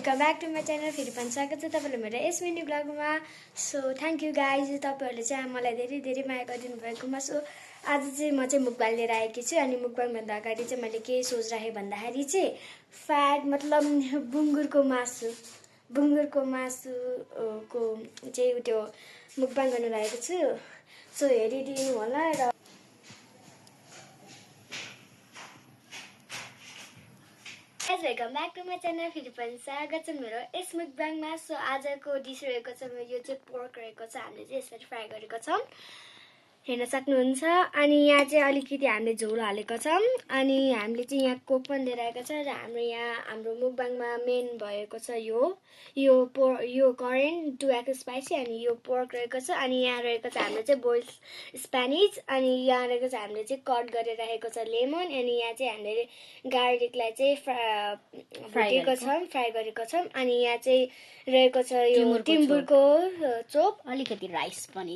Welcome back to my channel. फेरि पनि स्वागत छ तपाईँले मेरो यस मिनी ब्लगमा। सो थ्याङ्क यू गाइज, तपाईँहरूले चाहिँ मलाई धेरै धेरै माया गरिदिनु भएकोमा। सो आज चाहिँ म चाहिँ मुकबाङ लिएर आएकी छु। अनि मुकबाङभन्दा अगाडि चाहिँ मैले के सोचिराखेँ भन्दाखेरि चाहिँ फ्याट मतलब बुङ्गुरको मासुको चाहिँ त्यो मुकबाङ गर्नु लागेको छु। सो हेरिदिनु होला। र welcome back to my channel. फेरि पनि स्वागत छ मेरो यस मुकबाङमा। सो आजको डिस रहेको छ यो चाहिँ पोर्क रहेको छ। हामीले चाहिँ यसरी फ्राई गरेको छौँ, हेर्न सक्नुहुन्छ। अनि यहाँ चाहिँ अलिकति हामीले झोल हालेको छौँ। अनि हामीले चाहिँ यहाँ कोक पनि लिएर आएको छ। र हाम्रो मुकबाङमा मेन भएको छ यो करेन्ट 2x स्पाइसी। अनि यो पोर्क रहेको छ। अनि यहाँ रहेको छ हाम्रो चाहिँ बोइल्ड स्प्यानिच। अनि यहाँ रहेको छ हामीले चाहिँ कट गरेर राखेको छ लेमन। अनि यहाँ चाहिँ हामीले गार्लिकलाई चाहिँ फ्राई गरेको छौँ। अनि यहाँ चाहिँ रहेको छ यो टिम्बुरको चोप, अलिकति राइस पनि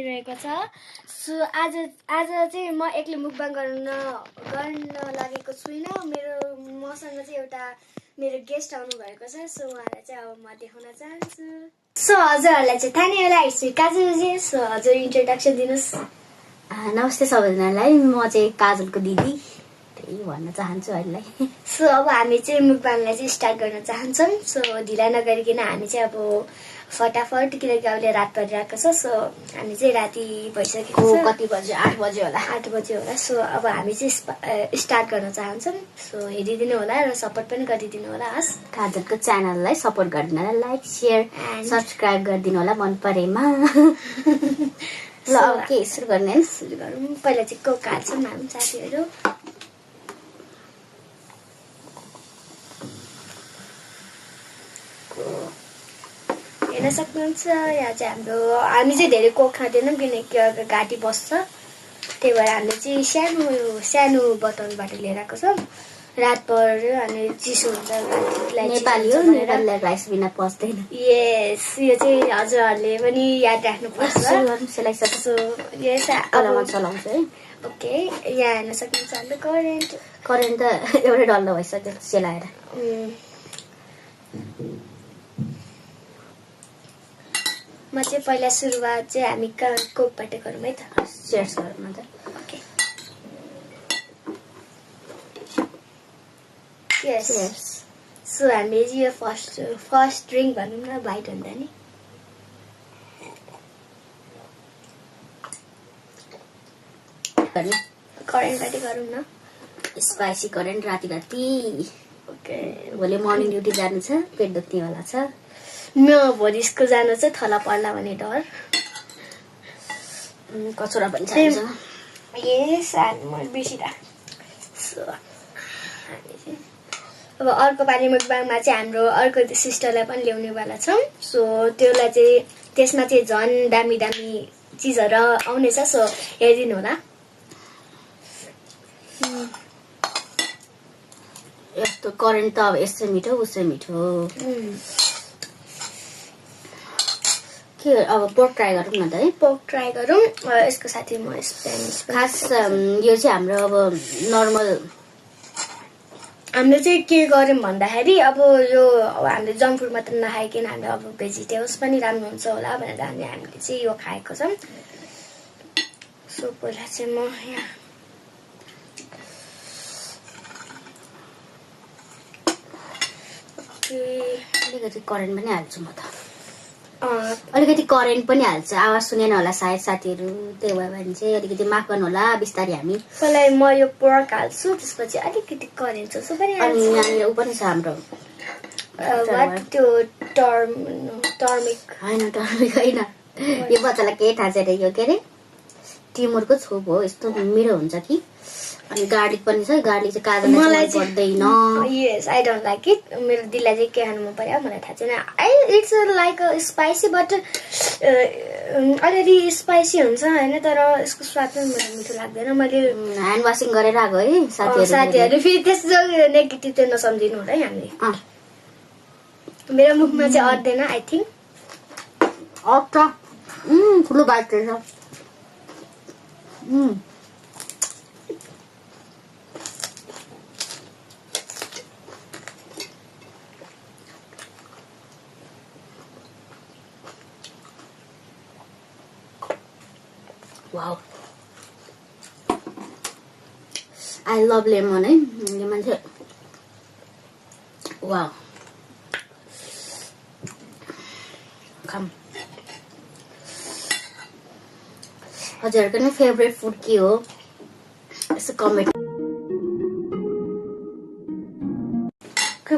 रहेको छ। सो आज चाहिँ म एक्लै मुकबाङ गर्न लागेको छुइनँ। मसँग चाहिँ एउटा मेरो गेस्ट आउनु भएको छ। सो उहाँलाई चाहिँ अब म देखाउन चाहन्छु। सो हजुरहरूलाई चाहिँ थाहा नै होला, काजलजी। सो हजुर इन्ट्रोडक्सन दिनुहोस्। नमस्ते सबैजनालाई, म चाहिँ काजलको दिदी, त्यही भन्न चाहन्छु अहिले। सो अब हामी चाहिँ मुकबाङलाई चाहिँ स्टार्ट गर्न चाहन्छौँ। सो ढिला नगरिकन हामी चाहिँ अब फटाफट, किनकि अहिले रात परिरहेको छ। सो हामी चाहिँ राति भइसकेको छ। कति बजे? 8 बजे होला। 8 बजे होला। सो अब हामी चाहिँ स्टार्ट गर्न चाहन्छौँ। सो हेरिदिनु होला र सपोर्ट पनि गरिदिनु होला। हस्, काजलको च्यानललाई सपोर्ट गरिदिनु होला, लाइक सेयर सब्सक्राइब गरिदिनु होला मन परेमा। ल ओके, सुरु गर्ने। सुरु गरौँ। पहिला चाहिँ कोक हाल्छौँ हामी साथीहरू। हेर्न सक्नुहुन्छ यहाँ चाहिँ हामी चाहिँ धेरै कोक खाँदैनौँ, किनकि अगर घाँटी बस्छ। त्यही भएर हामीले चाहिँ सानो बोतलबाट लिएर आएको छौँ। रात पर्यो अनि चिसो हुन्छ, नेपाली हो, नेपालीलाई राइस बिना पस्दैन। यस, यो चाहिँ हजुरहरूले पनि याद राख्नुपर्छ। सो यस, अब चलाउँछ है। ओके, यहाँ हेर्न सक्नुहुन्छ हाम्रो करेन्ट त एउटै डल्लो भइसक्यो सेलाएर। म चाहिँ पहिला सुरुवात चाहिँ हामी कोकबाट गरौँ है त। सेयर्स गरौँ न त। ओके, यस। सो हामीले चाहिँ यो फर्स्ट ड्रिङ्क भनौँ न, बाइट भन्दा नि। करेन्टबाटै गरौँ न, स्पाइसी करेन्ट। राति ओके, भोलि मर्निङ ड्युटी जानु छ, पेट दुख्नेवाला छ। म भोलि स्कुल जानु चाहिँ थला पर्ला भन्ने डर। कचौरा पनि चाहिन्छ। यस, बेसी अब अर्को पालि मुकबाङमा चाहिँ हाम्रो अर्को सिस्टरलाई पनि ल्याउनेवाला छौँ। सो त्यसलाई चाहिँ त्यसमा चाहिँ झन् दामी दामी चिजहरू आउनेछ। सो हेरिदिनु होला। यस्तो करेन्ट त अब यसै मिठो उसै मिठो। के अब पोर्क ट्राई गरौँ न त है। पोर्क ट्राई गरौँ। यसको साथी म स्प्यानिस खास यो चाहिँ हाम्रो अब नर्मल हामीले चाहिँ के गर्यौँ भन्दाखेरि अब यो हामीले जङ्क फुड मात्र नखाइकन हामीले अब भेजिटेबल्स पनि राम्रो हुन्छ होला भनेर हामीले चाहिँ यो खाएको छौँ। सो पहिला चाहिँ म यहाँ अलिकति करेन्ट पनि हाल्छु म त। अलिकति करेन्ट पनि हाल्छ, आवाज सुनेन होला सायद साथीहरू, त्यही भयो भने चाहिँ अलिकति माफ गर्नु होला। बिस्तारै हामी पहिला म यो पोर्क हाल्छु, त्यसपछि अलिकति करेन्ट हाल्छु पनि। अनि यहाँनिर ऊ पनि छ हाम्रो त्यो टर्मिक होइन, टर्मिक होइन। यो बच्चालाई केही थाहा छैन। यो के अरे टिमुरको छोप हो, यस्तो मिठो हुन्छ कि। अनि गार्लिक पनि छ। गार्लिक चाहिँ काजललाई पर्दैन। यस, आई डोन्ट लाइक इट। मेरो दिदीलाई चाहिँ के खानु मन पर्यो मलाई थाहा छैन। इट्स लाइक स्पाइसी, बट अलिअलि स्पाइसी हुन्छ होइन, तर यसको स्वाद पनि मलाई मिठो लाग्दैन। मैले ह्यान्ड वासिङ गरेर आएको है साथीहरू। फेरि त्यस्तो नेगेटिभ चाहिँ नसम्झिनु होला है। हामीले मेरो मुखमा चाहिँ अट्दैन आई थिङ्क। ठुलो बाइट रहेछ। वाउ आई लभ लेमन है यो मान्छे वाउ खाम हजुरहरूको नि फेभरेट फुड के हो यसो कमेन्ट के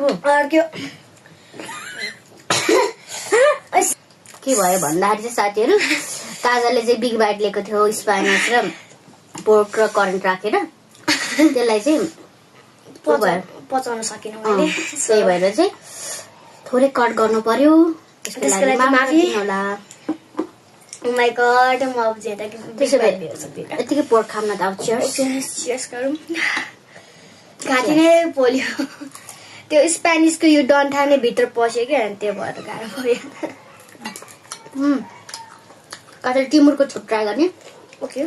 भयो भन्दाखेरि चाहिँ साथीहरू काजलले चाहिँ बिग बाइट लिएको थियो स्पाइनस र पोर्क र करेन्ट राखेर त्यसलाई चाहिँ पचाउन सकिन मैले त्यही भएर चाहिँ थोरै कट गर्नु पर्यो त्यसको लागि माफी होला Oh my god, म अब ज्यादा यतिकै पोर्क खाउन त अब चियर्स गरौँ घाँटी नै पोल्यो त्यो स्पेनिसको यो डन्ठा नै भित्र पस्यो क्या अनि त्यो भएर गाह्रो भयो काजल टिमुरको छुप ट्राई गर्ने ओके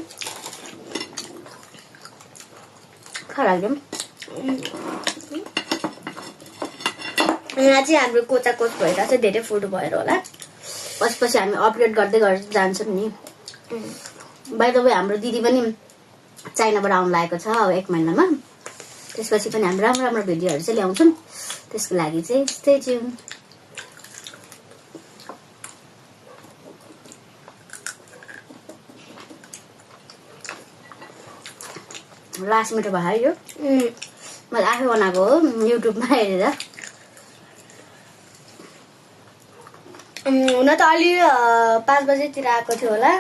खराग्यौँ यहाँ चाहिँ हाम्रो कोचाकोच भइरहेको छ धेरै फुड भएर होला पछि हामी अपग्रेड गर्दै जान्छौँ नि बाइ द वे हाम्रो दिदी पनि चाइनाबाट आउनु लागेको छ अब 1 महिनामा त्यसपछि पनि हामी राम्रो राम्रो भिडियोहरू चाहिँ ल्याउँछौँ त्यसको लागि चाहिँ स्टे ट्युन लास्ट मिठो भयो यो मैले आफै बनाएको हो युट्युबमा हेरेर हुन त अलि 5 बजेतिर आएको थियो होला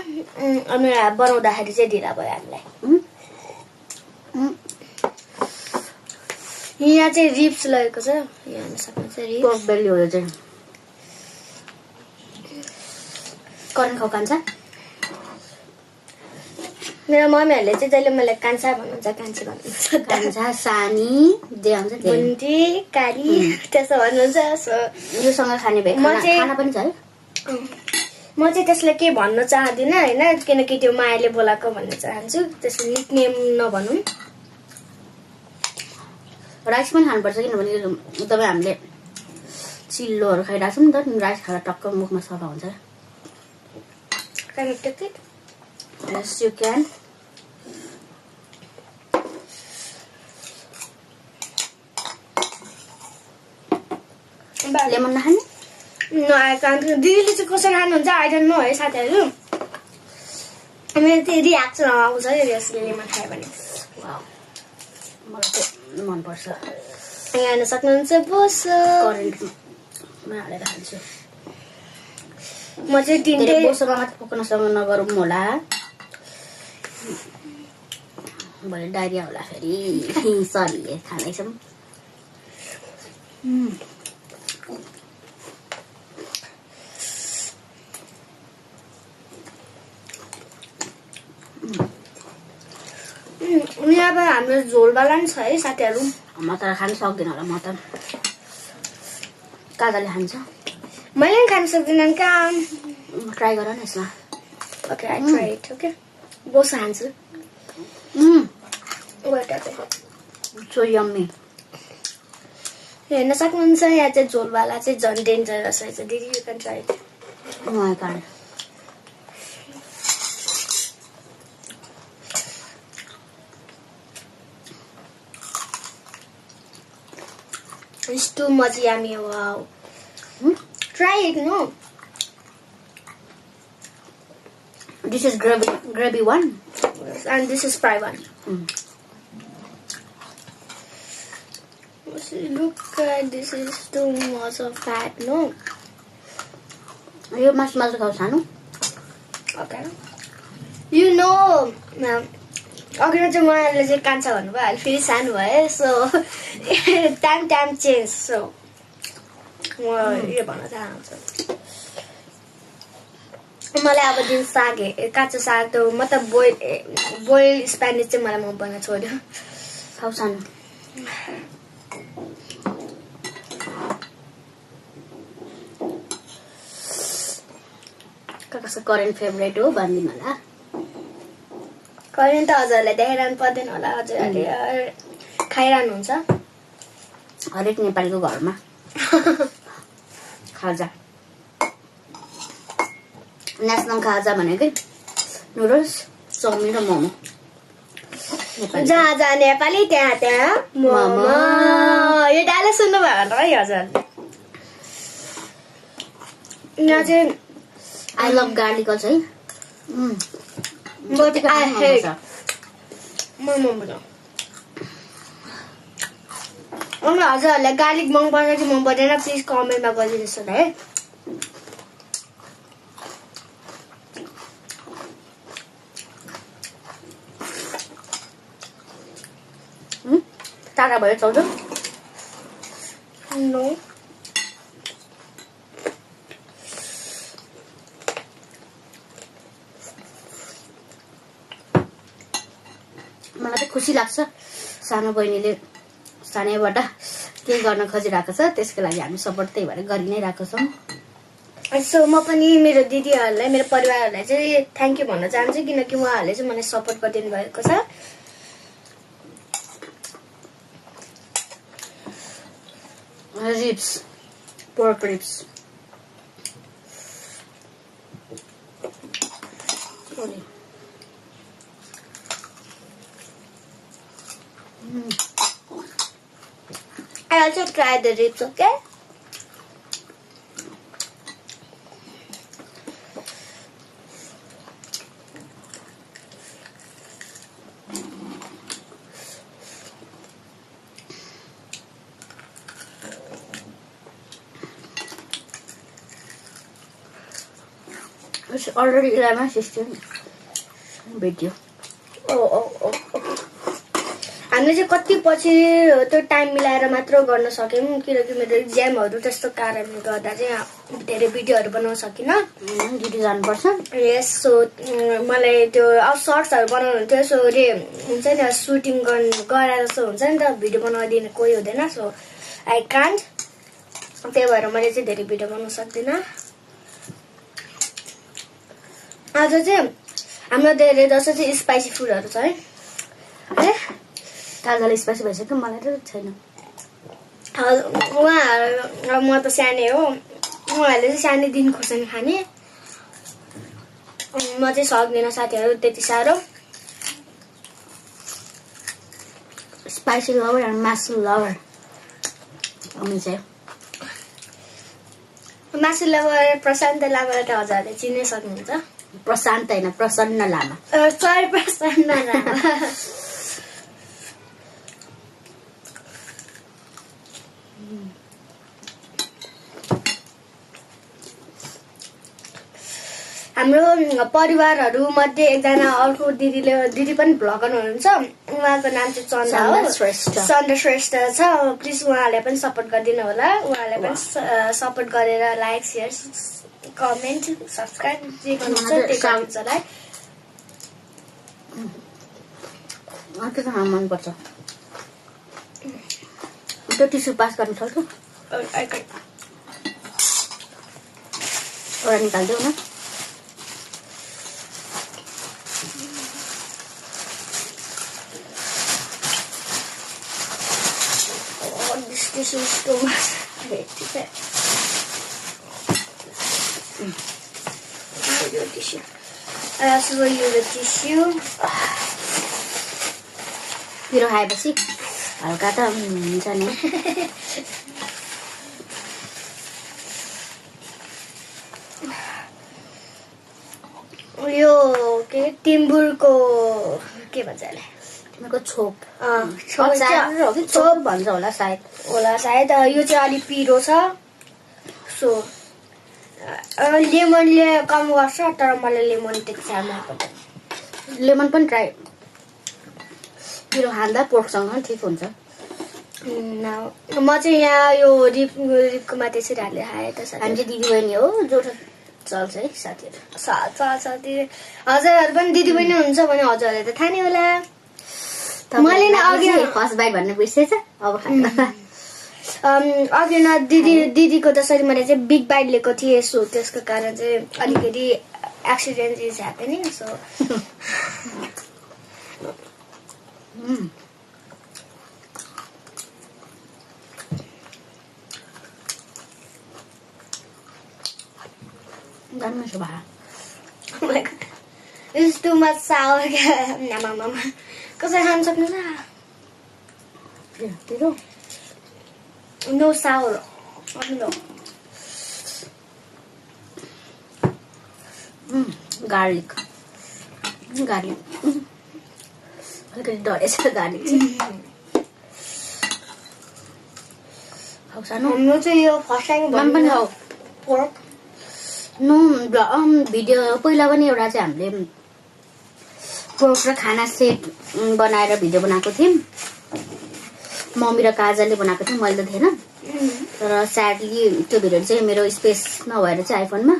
अनि बनाउँदाखेरि चाहिँ ढिला भयो हामीलाई यहाँ चाहिँ रिप्स लगेको छ यहाँ हेर्न सक्नुहुन्छ रिप्स पोर्क बेली हो यो चाहिँ करेन्ट खाउ कान्छा मेरो मम्मीहरूले चाहिँ जहिले मलाई कान्छा भन्नुहुन्छ कान्छी भन्नुहुन्छ कान्छा सानी जे आउँछ बुन्टी कारी त्यसो भन्नुहुन्छ सो योसँग खाने भए खाना पनि छ है म चाहिँ त्यसलाई के भन्न चाहदिनँ हैन किनकि त्यो मायाले बोलाएको भन्न चाहन्छु त्यसको निकनेम नभनौँ राइस पनि खानुपर्छ किनभने एकदमै हामीले चिल्लोहरू खाइरहेको छौँ नि त राइस खाएर टक्क मुखमा सफा हुन्छ Yes, you can. लेमन नखाने दिदीले चाहिँ कसरी खानुहुन्छ आई डोन्ट नो है साथीहरू मेरो त्यो रियाक्सन आउँछ यसले लेमन खायो भने मलाई चाहिँ मनपर्छ यहाँ हेर्न सक्नुहुन्छ बोसो करेन्टमा हालेर खान्छु म चाहिँ तिनटै बोसोमा मात्र पकाउनसँग नगरौँ होला भरे डाइरिया होला फेरि सरी खाँदैछौँ यहाँ हाम्रो झोलवाला नि छ है साथीहरू म त खानु सक्दिनँ होला म त काजलले खान्छ मैले पनि खानु सक्दिनँ कहाँ ट्राई गर न यसमा okay I try it okay बोसो खान्छु सो यम्मी हेर्न सक्नुहुन्छ यहाँ चाहिँ झोलवाला चाहिँ झन् डेन्जरस रहेछ दिदी you can try it my god It's too much yummy. Wow. Try it, no? This is gravy one. Yes, and this is fry one. Look at this is too much of fat, no? You must खाऊ सानो. Okay. You know, अघि चाहिँ उहाँहरूले चाहिँ कान्छा भन्नुभयो अहिले फेरि सानो भयो सो टाइम चेन्ज सो म यो भन्न चाहन्छु मलाई अब दिन साग काँचो साग त मतलब बोइल स्पेनिस चाहिँ मलाई मन पर्न छोड्यो खाऊ सानो कसको करेन्ट फेभरेट हो भनिदिनु होला करेन्ट त हजुरहरूलाई देखाइरहनु पर्दैन होला हजुरहरूले खाइरहनुहुन्छ हरेक नेपालीको घरमा खाजा नेसनल खाजा भनेकै नुडल्स चाउमिन र मोमो जहाँ जहाँ नेपाली त्यहाँ त्यहाँ मोमो। यो डायलग सुन्नुभयो होला है हजुर। यहाँ चाहिँ आई लभ गार्लिक अल्सो है। But I hate momo. हजुरहरूलाई गार्लिक मन पर्छ कि मन पर्दैन प्लिज कमेन्टमा गरिदिनुहोस् न है। टाढा भयो चाउजो नो मलाई चाहिँ खुसी लाग्छ सानो बहिनीले सानैबाट केही गर्न खोजिरहेको छ त्यसको लागि हामी सपोर्ट त्यही भएर गरि नै रहेको छौँ। सो म पनि मेरो दिदीहरूलाई मेरो परिवारहरूलाई चाहिँ थ्याङ्क यू भन्न चाहन्छु किनकि उहाँहरूले चाहिँ मलाई सपोर्ट गरिदिनु भएको छ। Ribs pork ribs I also tried the ribs, okay? It's already 11:16 video. Oh. हामीले चाहिँ कति पछि त्यो टाइम मिलाएर मात्र गर्न सक्यौँ किनकि मेरो एक्जामहरू त्यस्तो कारणले गर्दा चाहिँ धेरै भिडियोहरू बनाउन सकिनँ। ड्युटी जानुपर्छ। यस सो मलाई त्यो सर्ट्सहरू बनाउनु हुन्थ्यो। सो रे हुन्छ नि सुटिङ गराएर जस्तो हुन्छ नि त भिडियो बनाइदिने कोही हुँदैन। सो आई कान्ट त्यही भएर मैले चाहिँ धेरै भिडियो बनाउन सक्दिनँ। आज चाहिँ हाम्रो धेरै जस्तो चाहिँ स्पाइसी फुडहरू छ है। काजल स्पाइसी भइसक्यो मलाई त छैन। उहाँहरू म त सानै हो उहाँहरूले चाहिँ सानैदेखि खोर्सानी खाने म चाहिँ सक्दिनँ साथीहरू त्यति साह्रो। स्पाइसी लभर एन्ड मासु लभर हामी चाहिँ मासु लभर प्रशान्त लामालाई त हजुरहरूले चिन्नै सक्नुहुन्छ। प्रशान्त होइन प्रसन्न लामा। सरी प्रसन्न लामा। हाम्रो परिवारहरू मध्ये एकजना अर्को दिदी पनि भ्लगर हुनुहुन्छ। उहाँको नाम चाहिँ चन्द्र हो। चन्द्र श्रेष्ठ छ। प्लिज उहाँलाई पनि सपोर्ट गरिदिनु होला। उहाँलाई पनि सपोर्ट गरेर लाइक सेयर कमेन्ट सब्सक्राइब जे गर्नुहुन्छ त्यही गर्नुहुन्छ होला। अर्को खाना मनपर्छ। त्यो टिस्यु पास गर्नु सक्छु एउटा निकालिदेऊ न। This is too much. Tissue. I also will use a tissue. पिरो खाएपछि हल्का त हुन्छ नि। यो के टिम्बुरको के भन्छ यसलाई तिमीको छोप छोप भन्छ होला सायद। यो चाहिँ अलिक पिरो छ। सो लेमनले कम गर्छ तर मलाई लेमन त्यति साह्रो मन पर्दैन। लेमन पनि ट्राई पिरो खाँदा पोर्कसँग ठिक हुन्छ। म चाहिँ यहाँ यो रिपको माथि यसरी हालेर खाएँ त। हामी चाहिँ दिदी बहिनी हो जो चल्छ है साथीहरू। चल्छ हजुरहरू पनि दिदी बहिनी हुनुहुन्छ भने हजुरहरूले त थाहा नै होला। मैले न अघि फर्स्ट बाइट भन्ने बिर्सेछ अब अघि न दिदीको त्यसरी मैले चाहिँ बिग बाइट लिएको थिएँ। सो त्यसको कारण चाहिँ अलिकति accident is happening. So It's too much sour. Mama. कसरी खान सक्नुहुन्छ? तेरो No sour. No. गार्लिक अलिकति डढेछ गार्लिक चाहिँ खाऊ सानो म चाहिँ यो फर्स्ट टाइम पनि खाऊ पोर्क भिडियो पहिला पनि एउटा चाहिँ हामीले पोर्क र खाना सेट बनाएर भिडियो बनाएको थियौँ मम्मी र काजलले बनाएको थियौँ मैले त थिएन तर स्याडली त्यो भिडियो चाहिँ मेरो स्पेस नभएर चाहिँ आइफोनमा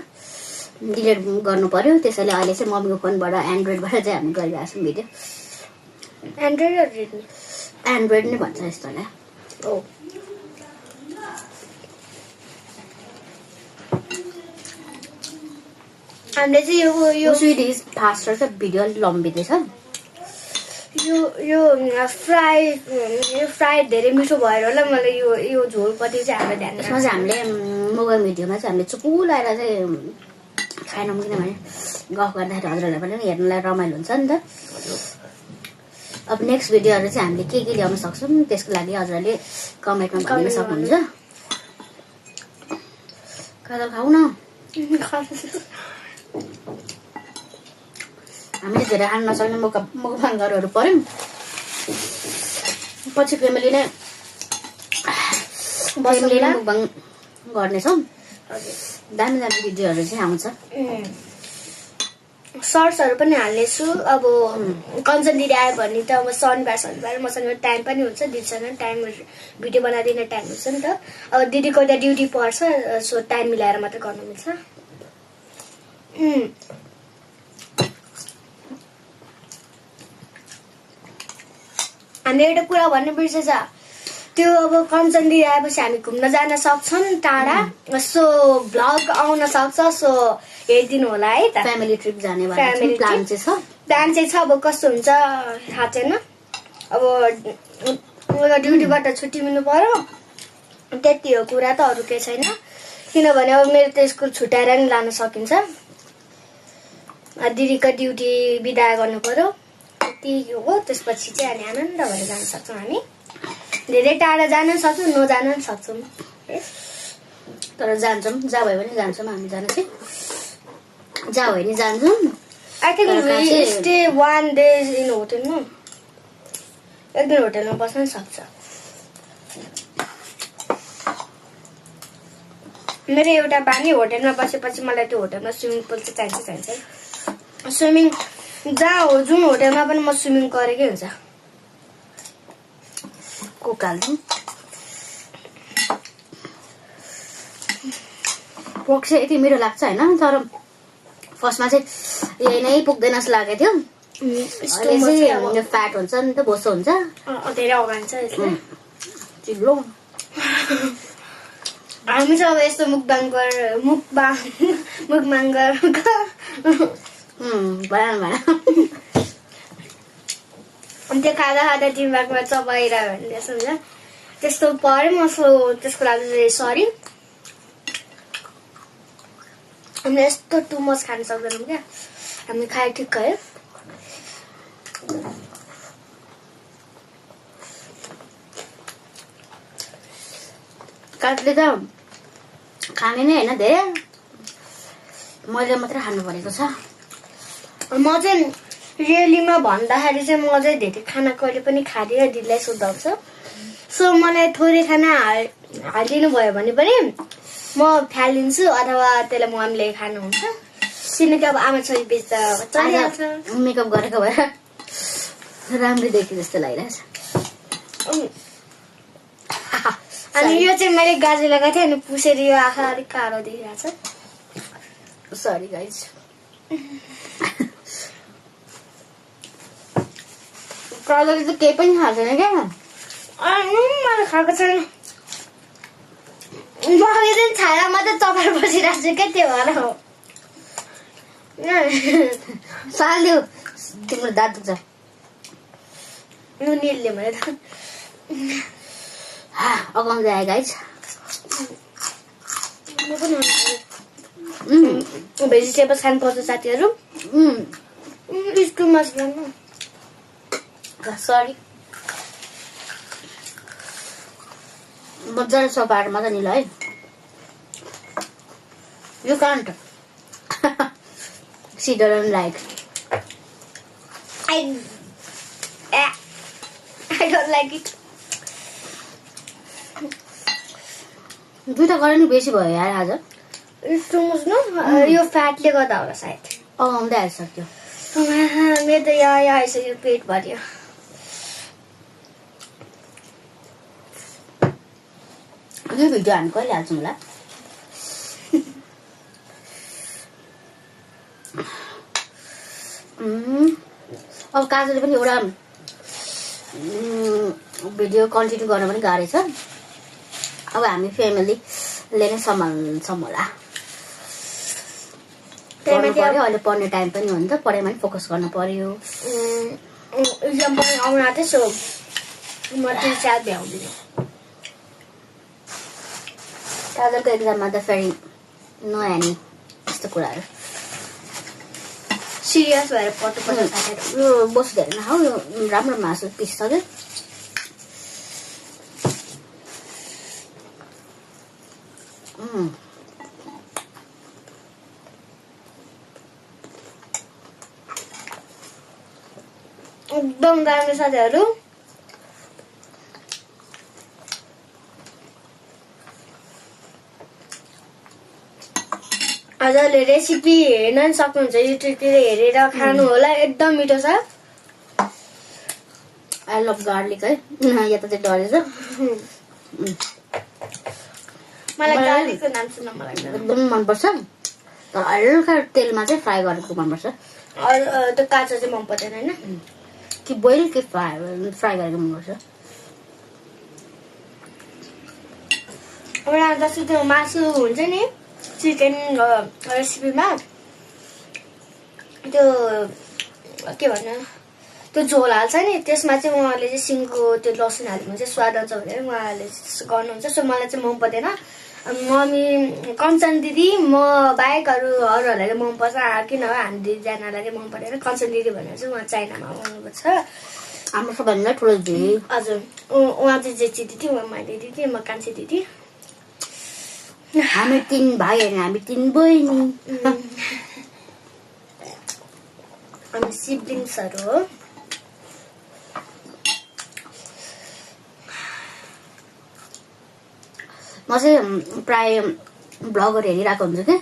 डिलिट गर्नु पर्यो त्यसैले अहिले चाहिँ मम्मीको फोनबाट एन्ड्रोइडबाट चाहिँ हामी गरिरहेको छौँ भिडियो एन्ड्रोइड र रेडमी एन्ड्रोइड नै भन्छ यस्तोलाई ओ हामीले चाहिँ यो स्विट इज फास्टर चाहिँ भिडियो अलिक लम्बिँदैछ यो फ्राई धेरै मिठो भएर होला मलाई यो झोलपट्टि चाहिँ हाम्रो ध्यान यसमा चाहिँ हामीले मोबाइल भिडियोमा चाहिँ हामीले चुपु लगाएर चाहिँ खाएनौँ किनभने गफ गर्दाखेरि हजुरहरूलाई पनि हेर्नलाई रमाइलो हुन्छ नि त अब नेक्स्ट भिडियोहरू चाहिँ हामीले के ल्याउन सक्छौँ त्यसको लागि हजुरहरूले कमेन्टमा भन्न सक्नुहुन्छ काजल खाऊ न हामीले धेरै खान नसक्ने मुखबाङहरू पर्यौँ पछि फ्यामिलीले मुखबाङ गर्नेछौँ दामी दामी भिडियोहरू चाहिँ आउँछ सर्ट्सहरू पनि हाल्नेछु अब कञ्चन दिदी आयो भने त अब शनिबार मसँग टाइम पनि हुन्छ दिदीसँग टाइम भिडियो बनाइदिने टाइम हुन्छ नि त अब दिदीको त ड्युटी पर्छ सो टाइम मिलाएर मात्रै गर्नु मिल्छ हामीले एउटा कुरा भन्नु बिर्सेछ त्यो अब कञ्चन दिदी आएपछि हामी घुम्न जान सक्छौँ टाढा सो भ्लग आउन सक्छ सो हेरिदिनु होला है त फ्यामिली ट्रिप जाने प्लान चाहिँ छ अब कस्तो हुन्छ थाहा छैन अब ड्युटीबाट छुट्टी मिल्नु पर्यो त्यति हो कुरा त अरू केही छैन किनभने अब मेरो त स्कुल छुट्याएर नि लान सकिन्छ दिदीको ड्युटी बिदा गर्नु पर्यो त्यति हो त्यसपछि चाहिँ हामी आनन्द भएर जान सक्छौँ हामी धेरै टाढा जान सक्छौँ नजान पनि सक्छौँ तर जान्छौँ जहाँ भयो भने जान्छौँ हामी जान चाहिँ जहाँ भयो भने जान्छौँ I think stay 1 day in होटेलमा एक दिन होटेलमा बस्न सक्छ मेरो एउटा बानी होटेलमा बसेपछि मलाई त्यो होटेलमा स्विमिङ पुल चाहिँ चाहिन्छ स्विमिङ जहाँ हो जुन होटेलमा पनि म स्विमिङ गरेकै हुन्छ कोकाल्छौँ पोर्क चाहिँ यति मिठो लाग्छ होइन तर फर्स्टमा चाहिँ यही नै पुग्दैन जस्तो लागेको थियो अहिले चाहिँ फ्याट हुन्छ नि त बोसो हुन्छ धेरै अगान्छ यसलाई चिल्लो हामी चाहिँ अब यस्तो मुखबाङ भएन अनि त्यो खाँदा दिमागमा चबाइरह्यो भने जस्तो हुन्छ त्यस्तो पऱ्यो म त्यसको लागि सरी हामीले यस्तो टु मच खान सक्दैनौँ क्या हामी खाए ठिक है काटले त खाने नै होइन धेरै मैले मात्रै खानु परेको छ म चाहिँ रियलीमा भन्दाखेरि चाहिँ म चाहिँ धेरै खाना कहिले पनि खाँदिनँ दिदीलाई सोधाउँछ सो मलाई थोरै खाना हालिदिनु भयो भने पनि म फ्यालिदिन्छु अथवा त्यसलाई मम्मीले खानुहुन्छ किनकि अब आमा छोरी बेच त चलिहाल्छ मेकअप गरेको भएर राम्रो देखि जस्तो लागिरहेछ अनि यो चाहिँ मैले गाजु लगाएको थिएँ अनि पुसेर यो आँखा अलिक कालो देखिरहेको छ सरी गाइज कालोले त केही पनि खाएको छैन क्या मैले खाएको छैन मैले चाहिँ छाया मात्रै चपाएर बसिरहेको छु क्या त्यो भएर हो साल्यो तिम्रो दाँत दुख्छ नुनीले मैले त अगाउँदै आयो गाइज भेजिटेबल्स खानुपर्छ साथीहरू much Brahma. Sorry. मजाले सपाएर मजा नि ल है. You can't. She doesn't like. I don't like it. दुईटा गरे नि बेसी भयो यार आज. It's too much no? यो फ्याटले गर्दा होला सायद. आउँदै आइसक्यो. मेरो त यहाँ आइसक्यो पेट भर्यो. यो भिडियो हामी कहिले हाल्छौँ होला? अब काजलले पनि एउटा भिडियो कन्टिन्यू गर्न पनि गाह्रो छ. अब हामी फ्यामिलीले नै सम्हाल्छौँ होला. पढ्नु पर्यो, अहिले पढ्ने टाइम पनि हो नि त, पढाइमा पनि फोकस गर्नु पर्यो. एक्जाम पनि आउनु आँट्दैछ. म चाहिँ साथ भ्याउँदिनँ. काजलको एक्जाममा त फेरि नयाँ नि यस्तो कुराहरू. सिरियस भएर पढ्नुपर्छ साथीहरू. यो बसु धेरै नखाऊ, यो राम्रो मासु पिस छ क्या. एकदम दामी साथीहरू. हजुरले रेसिपी हेर्न नि सक्नुहुन्छ, युट्युबतिर हेरेर खानु होला. एकदम मिठो छ. आई लभ गार्लिक है. यता चाहिँ डरेछ. मलाई गार्लिकको नाम सुन्न मन लाग्दैन. एकदम मनपर्छ, तर हल्का तेलमा चाहिँ फ्राई गरेको मनपर्छ. त्यो काँचो चाहिँ मन पर्दैन होइन. कि बोइल कि फ्राई गरेको मनपर्छ. अब जस्तो त्यो मासु हुन्छ नि चिकन रेसिपीमा, त्यो के भन्नु, त्यो झोल हाल्छ नि, त्यसमा चाहिँ उहाँले चाहिँ सिङको त्यो लसुन हालेको चाहिँ स्वाद आउँछ भनेर उहाँले गर्नुहुन्छ. सो मलाई चाहिँ मन पर्दैन. मम्मी कञ्चन दिदी म बाहेक अरूहरूलाई चाहिँ मनपर्छ, किनभने हामी दुईजनालाई चाहिँ मन पर्दैन. कञ्चन दिदी भनेर चाहिँ उहाँ चाइनामा आउनुभएको छ. हाम्रो सबैभन्दा ठुलो दिदी. हजुर, उहाँ चाहिँ जेची दिदी, उहाँ माइली दिदी, म कान्छी दिदी. हामी 3 भाइ होइन, हामी 3 बहिनी. हामी सिब्लिङ्सहरू हो. म चाहिँ प्राय भ्लगहरू हेरिरहेको हुन्छु कि.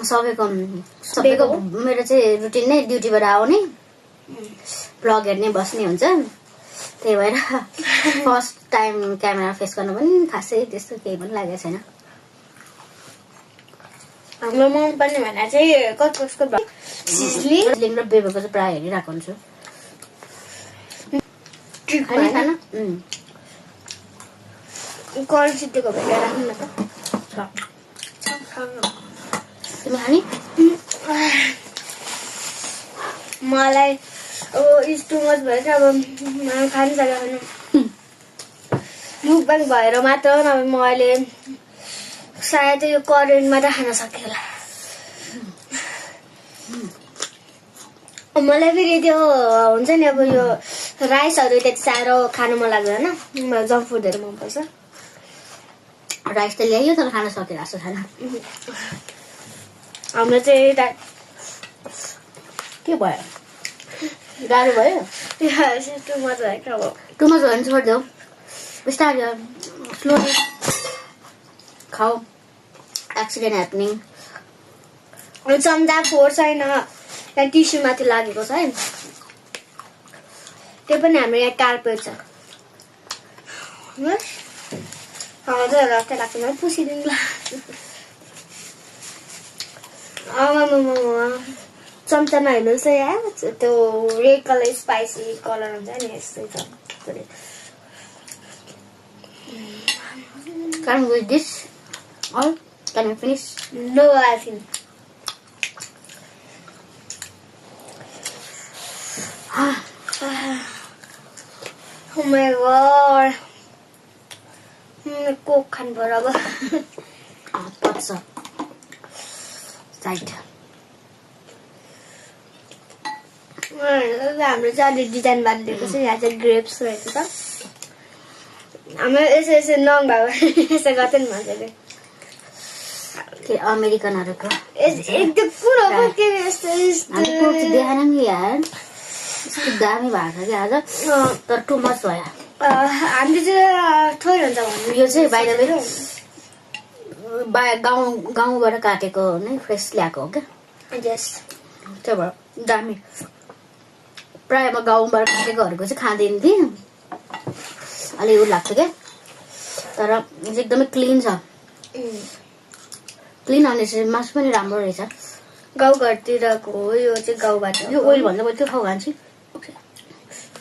सबैको मेरो चाहिँ रुटिन नै ड्युटीबाट आउने, भ्लग हेर्ने बस्ने हुन्छ. त्यही भएर फर्स्ट टाइम क्यामेरा फेस गर्नु पनि खासै त्यस्तो केही पनि लागेको छैन. हाम्रो मन पर्ने भन्दा चाहिँ कसको सिस्लिङ र बेबीको चाहिँ प्राय हेरिरहेको हुन्छु. कन्सिटीको भेटेर राख्नु न त. तिमी खाने? मलाई अब स्टुमच भएर अब खानु सक्यो. मुखबाङ भएर मात्र नभए म अहिले सायद यो करेन्टमा त खान सक्यो होला. मलाई फेरि त्यो हुन्छ नि, अब यो राइसहरू त्यति साह्रो खानु मन लाग्दैन. मलाई जङ्क फुडहरू मनपर्छ. राइस त ल्याइयो तर खान सकेर जस्तो छैन. हाम्रो चाहिँ के भयो? गाह्रो भयो? टु मच भयो. टु मच भयो भने छोडिदेऊ. बिस्तारै स्लोली खाऊ. Accident happening. चम्चा फोहोर छैन, त्यहाँ टिस्यु माथि लागेको छ है. त्यो पनि हाम्रो यहाँ कार्पेट छ. हजुर रक्ता लाग्छ, म पुसिदिनु ल. चम्चामा हेर्नुहोस् है, त्यो रेड कलर स्पाइसी कलर हुन्छ नि, यस्तै छ. Can we this? Or can we finish? No, I think. Oh my god. Coke खानु पर्यो अब. पर्छ. साइड. हाम्रो चाहिँ अलि डिजाइन बाँधिदिएको छ। यहाँ चाहिँ ग्रेप्स रहेको छ। हाम्रो यसो यसो नङ भएको यसो गर्छ नि मजाले। के अमेरिकनहरुको एकदम पुरो के यस्तो हामी पोर्क देखाएन नि यार। यस्तो दामी भएको छ कि आज तर टु मच भयो। हामीले चाहिँ थोरै हुन्छ भन्नु। यो चाहिँ बाहिर गाउँबाट काटेको नै फ्रेस ल्याएको हो क्या। यस त्यही भएर दामी। प्रायः म गाउँबाट काटेकोहरूको चाहिँ खाँदैन थिएँ। अलि उ लाग्छ क्या तर यो चाहिँ एकदमै क्लिन छ। क्लिन अनि चाहिँ मासु पनि राम्रो रहेछ। गाउँघरतिरको हो यो चाहिँ गाउँबाट। यो ओइल भन्दा म त्यो खाऊ खान्छु।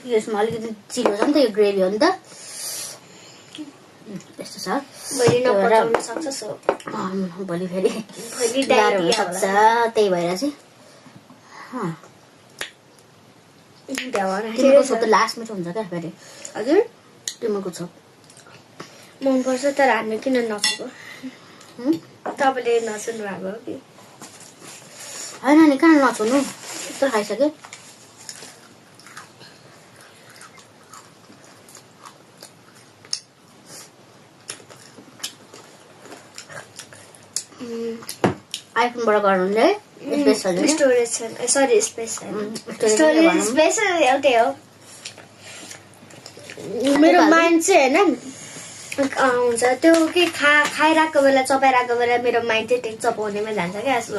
यसमा अलिकति चिलो छ नि त यो ग्रेभी हो नि त। यस्तो छ। भोलि नपचाउन सक्छ सो। भोलि फेरि भोलि गाह्रो हुनसक्छ त्यही भएर चाहिँ। तिमीको छोप त लास्ट मिठो हुन्छ क्या फेरि। हजुर तिमीको छोप मनपर्छ तर हामी किन नखाएको? तपाईँले नसुन्नु भएको हो कि? होइन नि कहाँ नछुनु यस्तो खाइसक्यो। आइफोनबाट गर्नुहुन्छ है? स्पेस छ स्टोरेज छैन। सरी स्पेस छैन। स्टोरेज स्पेस एउटै हो। मेरो माइन्ड चाहिँ होइन हुन्छ त्यो के खाइरहेको बेला चपाइरहेको बेला मेरो माइन्ड चाहिँ टेक चपाउनेमा जान्छ क्या यसो।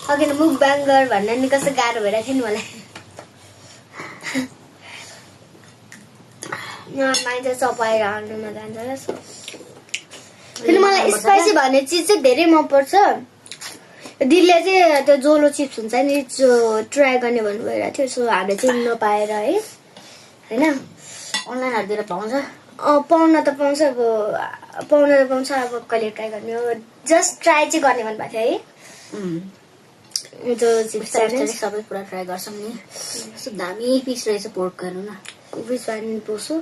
अघि न मुकबाङ गर भन्दा नि कस्तो गाह्रो भइरहेको थियो नि मलाई। माइन्ड चाहिँ चपाइरहनुमा जान्छ क्या यसो। फेरि मलाई स्पाइसी भन्ने चिज चाहिँ धेरै मनपर्छ। दिदीले चाहिँ त्यो जोलो चिप्स हुन्छ नि जो ट्राई गर्ने भन्नु भइरहेको थियो। सो हामीले चाहिँ नपाएर है होइन अनलाइनहरूतिर पाउँछ। पाउन त पाउँछ अब कहिले ट्राई गर्ने हो। जस्ट ट्राई चाहिँ गर्ने भन्नुभएको थियो है। जो चिप्स सबै कुरा ट्राई गर्छौँ नि। कस्तो दामी पिस रहेछ पोर्क हेर्नु न। बिचमा पोसो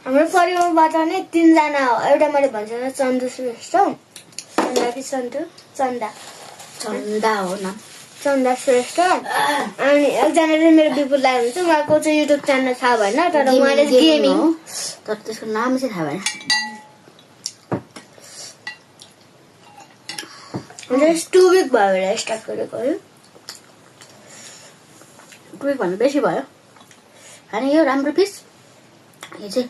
हाम्रो परिवारबाट नै 3 जना हो। एउटा मैले भन्छ चन्दु श्रेष्ठ। चन्दा कि सन्तु? चन्दा हो न। चन्दा श्रेष्ठ। अनि एकजना चाहिँ मेरो विपुल दाइ हुन्छ। उहाँको चाहिँ युट्युब च्यानल थाहा भएन तर उहाँले गेमिङ तर त्यसको नाम चाहिँ थाहा भएन। जस्ट 2 विक भयो भने स्टार्ट गरेको हो। 2 विक भन्दा बेसी भयो। होइन यो राम्रो पिस। यो चाहिँ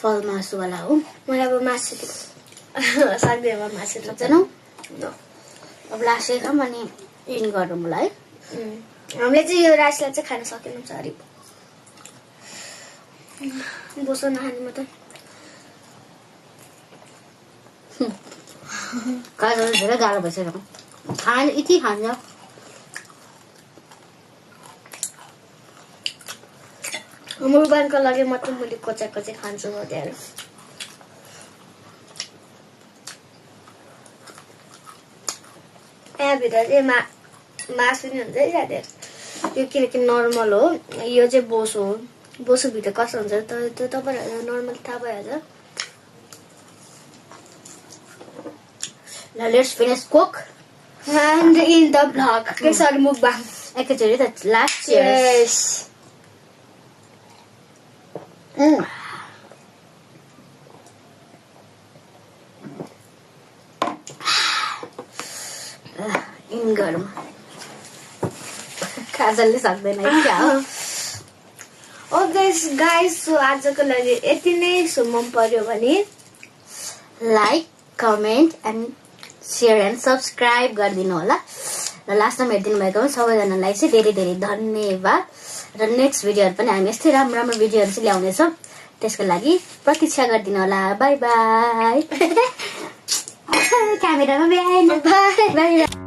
फल मासुवाला हो। मलाई अब मासु सक्दैन मासु सक्दैनौ? अब लास्टै खाऊँ अनि इन गरौँ मलाई। हामीले चाहिँ यो राइसलाई चाहिँ खान सकेनौँ। सरी बोसो नखाने म त। काजल धेरै गाह्रो भइसक्यो। खान यति खान्छ। मुरबानको लागि मात्र मैले कचा खान्छु म त्यहाँ। यहाँभित्र चाहिँ मासु नि हुन्छ है साथीहरू। यो किनकि नर्मल हो। यो चाहिँ बोसो हो। बोसोभित्र कस्तो हुन्छ त्यो तपाईँहरूलाई नर्मल थाहा भइहाल्छ। Let's finish cook and in the vlog. Okay, sorry, mukbang. एकैचोटि त लास्ट चियर्स। इन गरौँ। काजलले सक्दैन क्या हो। ओके गाइस, सो आजको लागि यति नै। सो मन पर्यो भने like comment and share and subscribe गरिदिनु होला। र लास्टमा हेरिदिनु भएको सबैजनालाई चाहिँ धेरै धेरै धन्यवाद। र नेक्स्ट भिडियोहरू पनि हामी यस्तै राम्रो राम्रो भिडियोहरू चाहिँ ल्याउनेछौँ। त्यसको लागि प्रतीक्षा गरिदिनु होला। By by. क्यामेरामा बिहान बाई बाई।